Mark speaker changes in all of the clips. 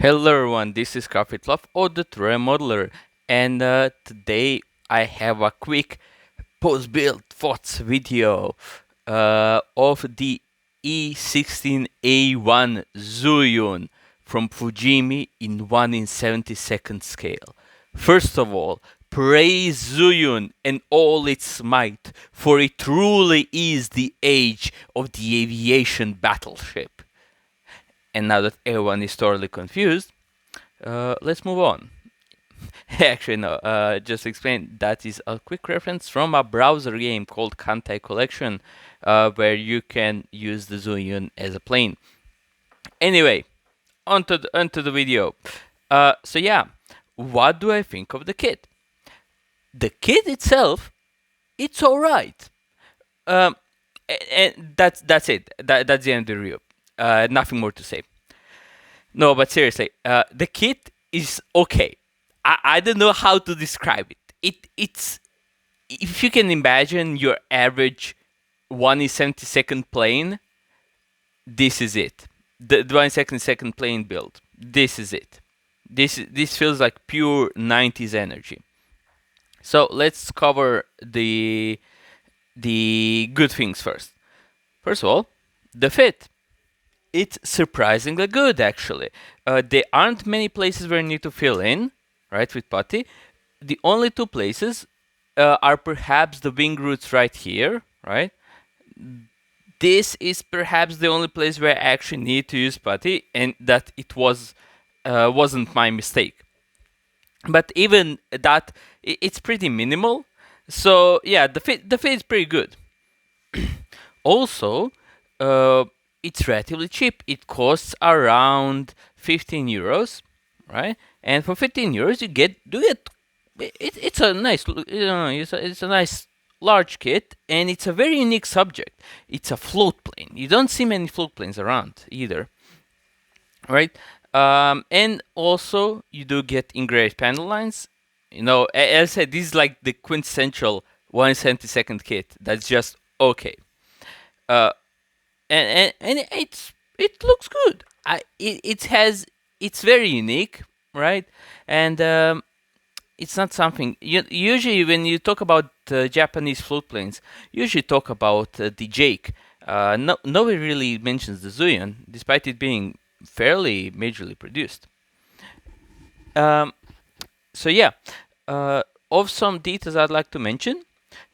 Speaker 1: Hello everyone, this is Catapult or the Terrain Modeler, and today I have a quick post-build thoughts video of the E16A1 Zuiun from Fujimi in 1 in 72nd scale. First of all, praise Zuiun and all its might, for it truly is the age of the aviation battleship. And now that everyone is totally confused, let's move on. Actually, no, just explain that is a quick reference from a browser game called Kantai Collection, where you can use the Zuiun as a plane. Anyway, onto the video. So yeah, what do I think of the kit? The kit itself, it's alright. And that's it. That's the end of the review. Nothing more to say. No, but seriously, the kit is okay. I don't know how to describe it. It's if you can imagine your average 1 in 72nd plane, this is it. The 1 in 72nd plane build. This is it. This feels like pure 90s energy. So let's cover the good things first. First of all, the fit. It's surprisingly good, actually. There aren't many places where you need to fill in, right, with putty. The only two places are perhaps the wing roots right here, right? This is perhaps the only place where I actually need to use putty, and that it wasn't my mistake. But even that, it's pretty minimal. So yeah, the fit is pretty good. Also, it's relatively cheap. It costs around 15 euros, right? And for 15 euros, you get it's a nice, it's a nice large kit, and it's a very unique subject. It's a float plane. You don't see many float planes around either, right? And also you do get engraved panel lines. You know, as I said, this is like the quintessential 1/72nd kit. That's just okay. Uh, and it looks good. It's very unique, right? And it's not something usually when you talk about Japanese float planes, you usually talk about the Jake. Nobody really mentions the Zuiun, despite it being fairly majorly produced. So yeah, of some details I'd like to mention,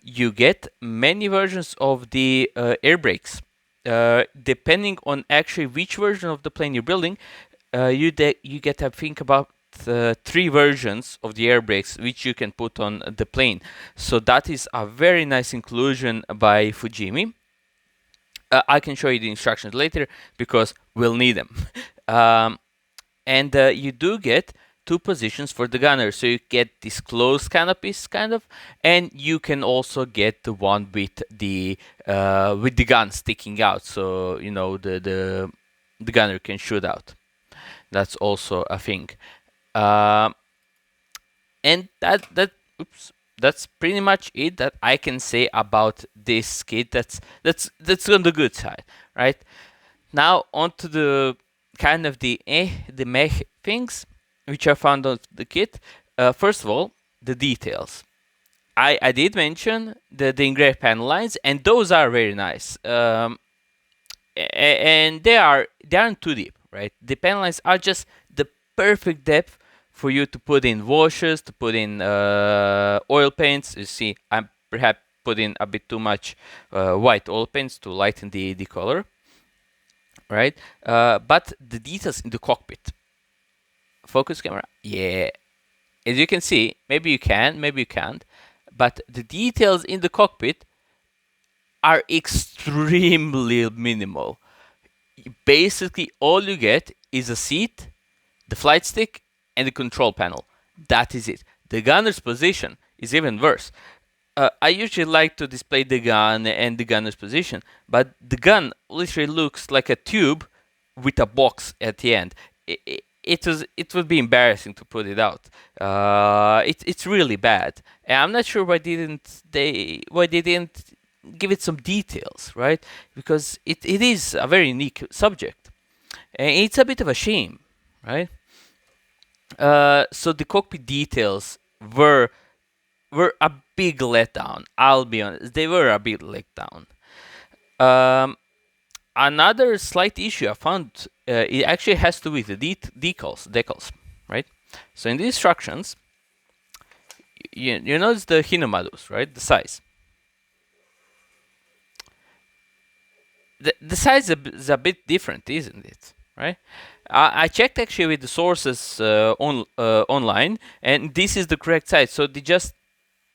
Speaker 1: you get many versions of the air brakes. Depending on actually which version of the plane you're building, you get to think about 3 versions of the air brakes which you can put on the plane. So that is a very nice inclusion by Fujimi. I can show you the instructions later because we'll need them. And you do get 2 positions for the gunner, so you get these closed canopies, kind of, and you can also get the one with the gun sticking out, so you know the gunner can shoot out. That's also a thing. And that's pretty much it that I can say about this kit. That's on the good side, right? Now onto the kind of the meh things which I found on the kit. First of all, the details. I did mention the engraved panel lines, and those are very nice. And they aren't too deep, right? The panel lines are just the perfect depth for you to put in washes, to put in oil paints. You see, I'm perhaps putting a bit too much white oil paints to lighten the color, right? But the details in the cockpit. Focus camera, yeah. As you can see, maybe you can, maybe you can't, but the details in the cockpit are extremely minimal. Basically, all you get is a seat, the flight stick, and the control panel. That is it. The gunner's position is even worse. I usually like to display the gun and the gunner's position, but the gun literally looks like a tube with a box at the end. It would be embarrassing to put it out. It's really bad, and I'm not sure why they didn't give it some details, right? Because it is a very unique subject, and it's a bit of a shame, right? So the cockpit details were a big letdown. I'll be honest, they were a big letdown. Um, Another slight issue I found, it actually has to do with the decals, right? So in the instructions, you notice the Hinomadus, right? The size. The size is a bit different, isn't it? Right? I checked actually with the sources online, and this is the correct size. So they just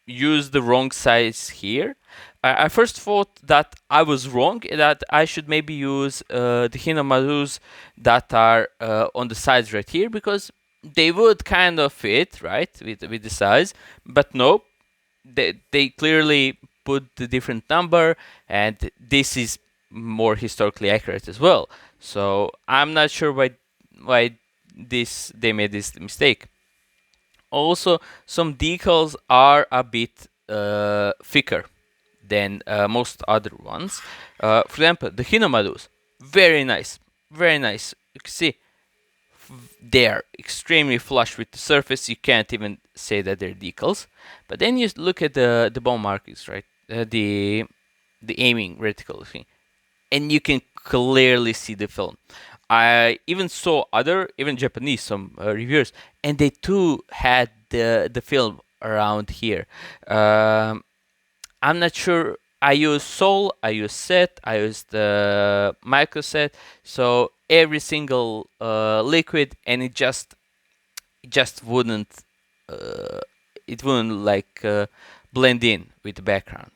Speaker 1: used the wrong size here. I first thought that I was wrong, that I should maybe use the Hinomadus that are on the sides right here, because they would kind of fit, right, with the size. But no, they clearly put the different number, and this is more historically accurate as well. So I'm not sure why they made this mistake. Also, some decals are a bit thicker than most other ones. For example, the Hinomadus, very nice, very nice. You can see they're extremely flush with the surface. You can't even say that they're decals. But then you look at the bone markings, right? The aiming reticle thing, and you can clearly see the film. I even saw other, even Japanese, some reviewers, and they too had the film around here. I'm not sure. I use Sol, I use Set, I use the micro set, so every single liquid, and it just wouldn't like blend in with the background.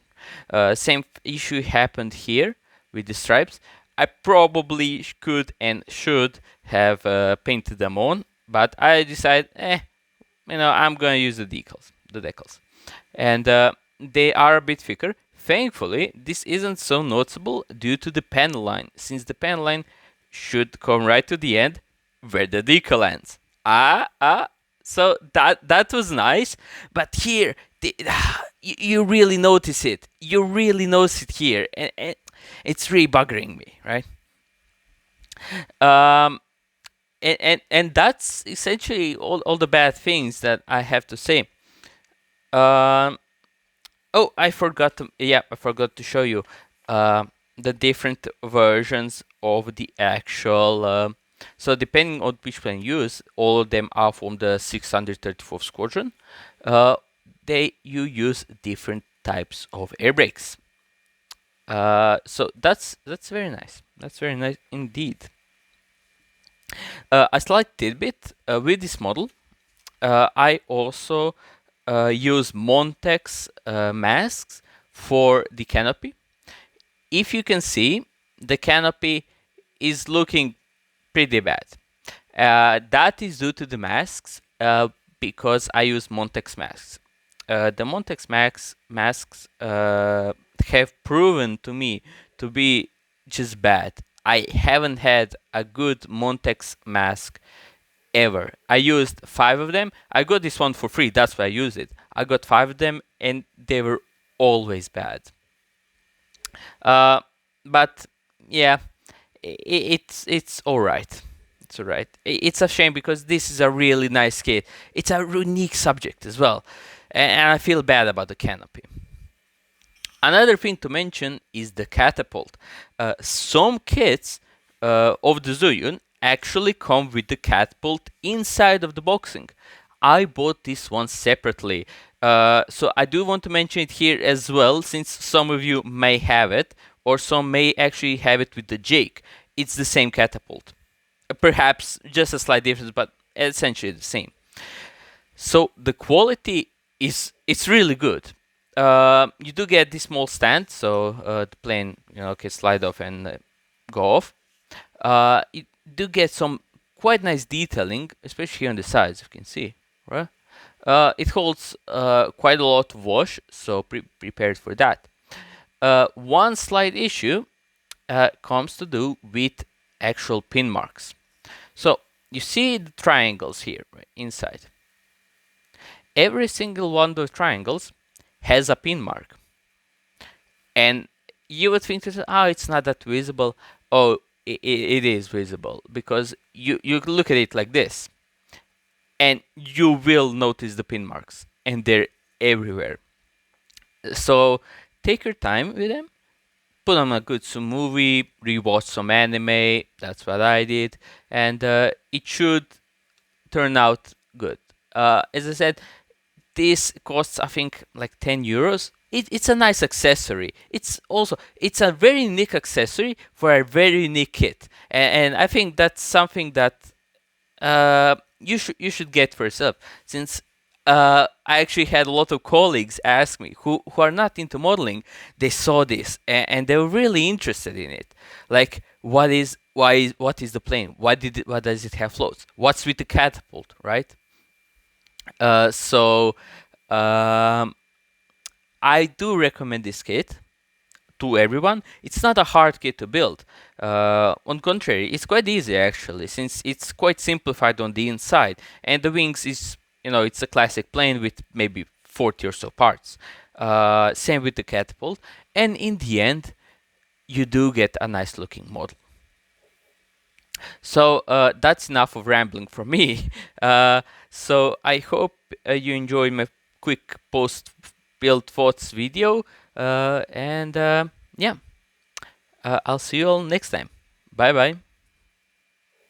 Speaker 1: Same issue happened here with the stripes. I probably could and should have painted them on, but I decided, I'm gonna use the decals, and they are a bit thicker. Thankfully, this isn't so noticeable due to the pen line, since the pen line should come right to the end where the decal ends. So that was nice, but here you really notice it. You really notice it here, and it's really buggering me, right? Um, and that's essentially all the bad things that I have to say. Um, I forgot to show you the different versions of the actual. So depending on which plane you use, all of them are from the 634th Squadron. Uh, you use different types of air brakes. So that's very nice. That's very nice indeed. A slight tidbit with this model, I also use Montex masks for the canopy. If you can see, the canopy is looking pretty bad. That is due to the masks, because I use Montex masks. The Montex masks have proven to me to be just bad. I haven't had a good Montex mask ever. I used 5 of them. I got this one for free. That's why I used it. I got 5 of them, and they were always bad. But yeah, it's all right. It's all right. It's a shame because this is a really nice kit. It's a unique subject as well, and I feel bad about the canopy. Another thing to mention is the Catapult. Some kits of the Zuiun actually come with the Catapult inside of the boxing. I bought this one separately. So I do want to mention it here as well, since some of you may have it, or some may actually have it with the Jake. It's the same Catapult. Perhaps just a slight difference, but essentially the same. So the quality it's really good. You do get this small stand, so the plane can slide off and go off. You do get some quite nice detailing, especially here on the sides. You can see, right? It holds quite a lot of wash, so prepared for that. One slight issue comes to do with actual pin marks. So you see the triangles here, right, inside. Every single one of those triangles has a pin mark. And you would think that, it's not that visible. Oh, it is visible, because you look at it like this. and you will notice the pin marks, and they're everywhere. So take your time with them, put on a good some movie, rewatch some anime. That's what I did, and it should turn out good. As I said, this costs, I think, like 10 euros. It's a nice accessory. It's a very unique accessory for a very unique kit, and I think that's something that you should get for yourself. Since I actually had a lot of colleagues ask me who are not into modeling. They saw this, and they were really interested in it. Like, what is the plane? Why does it have floats? What's with the catapult, right? So um, I do recommend this kit to everyone. It's not a hard kit to build. On contrary, it's quite easy actually, since it's quite simplified on the inside, and the wings is, it's a classic plane with maybe 40 or so parts. Same with the catapult, and in the end, you do get a nice looking model. So that's enough of rambling from me. So I hope you enjoy my quick post build thoughts video, and yeah, I'll see you all next time. Bye bye.